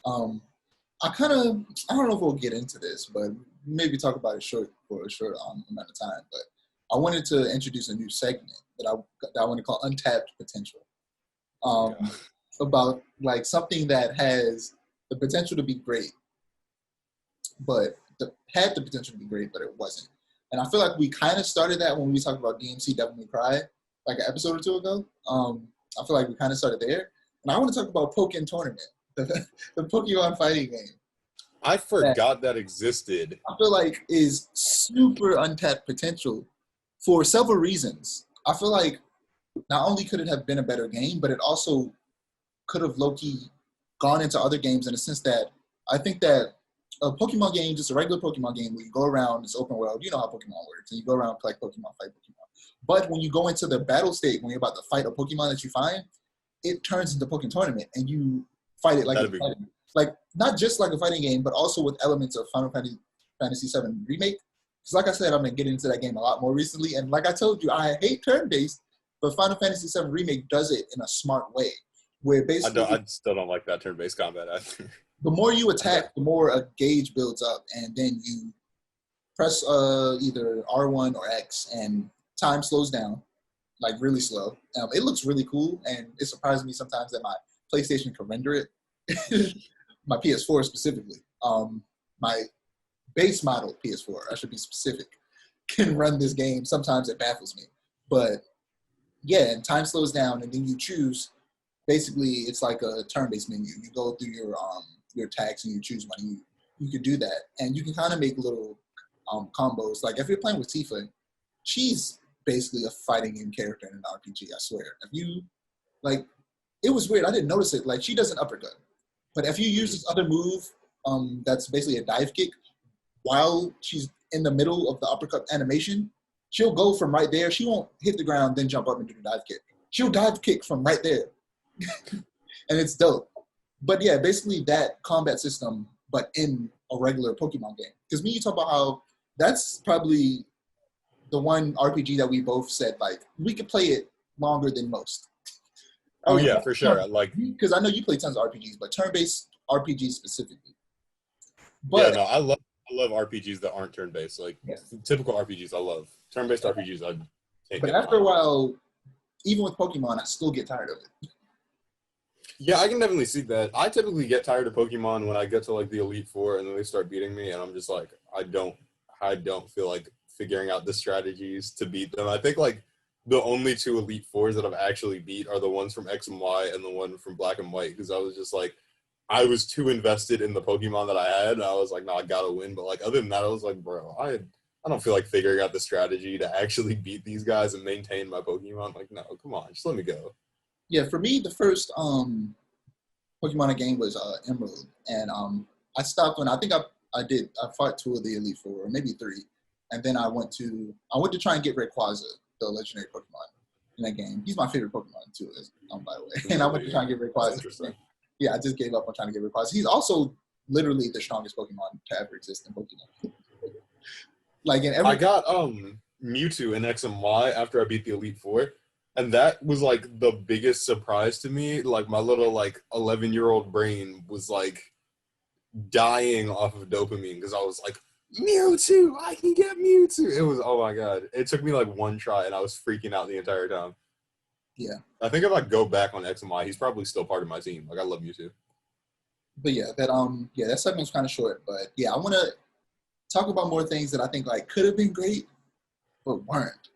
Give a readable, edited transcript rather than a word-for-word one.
Um, I don't know if we'll get into this, but maybe talk about it for a short amount of time. But I wanted to introduce a new segment that I want to call Untapped Potential. Oh god. Um, about like something that has the potential to be great, but had the potential to be great, but it wasn't. And I feel like we kind of started that when we talked about DMC Devil May Cry, like an episode or two ago. I feel like we kind of started there. And I want to talk about Pokken Tournament, the Pokemon fighting game I that forgot that existed. I feel like is super untapped potential for several reasons. I feel like not only could it have been a better game, but it also could have low-key gone into other games in the sense that I think that a Pokemon game, just a regular Pokemon game where you go around, it's open world, you know how Pokemon works, and you go around, collect Pokemon, fight Pokemon. But when you go into the battle state, when you're about to fight a Pokemon that you find, it turns into Pokemon Tournament, and you fight it like That'd it's be fighting. Like, not just like a fighting game, but also with elements of Fantasy VII Remake. Because like I said, I've been getting into that game a lot more recently, and like I told you, I hate turn-based, but Final Fantasy VII Remake does it in a smart way, where I don't. basically I still don't like that turn-based combat. the more you I don't. attack, the more a gauge builds up, and then you press either R1 or X, and time slows down, like really slow. It looks really cool, and it surprises me sometimes that my PlayStation can render it. My PS4 specifically, my base model PS4, I should be specific, can run this game. Sometimes it baffles me, but yeah, and time slows down, and then you choose. Basically, it's like a turn-based menu. You go through your attacks and you choose when you can do that, and you can kind of make little combos. Like if you're playing with Tifa, she's basically a fighting game character in an RPG. I swear. If you like, it was weird. I didn't notice it. Like she does an uppercut, but if you use Mhm. this other move, that's basically a dive kick, while she's in the middle of the uppercut animation, she'll go from right there. She won't hit the ground, then jump up and do the dive kick. She'll dive kick from right there, and it's dope. But yeah, basically that combat system, but in a regular Pokemon game. Because me, you talk about how that's probably the one RPG that we both said like we could play it longer than most. Oh yeah, for sure. Like, Because I know you play tons of RPGs, but turn-based RPGs specifically. yeah, But no, I love RPGs that aren't turn-based. Like yeah, typical RPGs, I love turn-based RPGs. I can't but get after a behind. while, even with Pokemon, I still get tired of it. Yeah, I can definitely see that. I typically get tired of Pokemon when I get to like the Elite Four and then they start beating me, and I'm just like, I don't feel like figuring out the strategies to beat them. I think like the only two Elite Fours that I've actually beat are the ones from X and Y and the one from Black and White, because I was just like, I was too invested in the Pokemon that I had, and I was like, no, I gotta win. But like other than that, I was like, bro, I don't feel like figuring out the strategy to actually beat these guys and maintain my Pokemon. Like, no, come on, just let me go. Yeah, for me, the first Pokemon game was Emerald, and I stopped when I fought two of the Elite Four, or maybe three, and then I went to try and get Rayquaza, the legendary Pokemon in that game. He's my favorite Pokemon too, by the way. And I went to Really, try and get that's Rayquaza. interesting. Yeah, I just gave up on trying to get Rayquaza. He's also literally the strongest Pokemon to ever exist in Pokemon. Like in I every got Mewtwo in X and Y after I beat the Elite Four, and that was like the biggest surprise to me. Like my little like 11-year-old brain was like dying off of dopamine because I was like, Mewtwo, I can get Mewtwo. It was, oh my god. It took me like one try and I was freaking out the entire time. yeah, I think if I go back on X and Y, he's probably still part of my team. Like I love Mewtwo. but yeah, that segment's kind of short, but yeah, I want to talk about more things that I think like could have been great but weren't.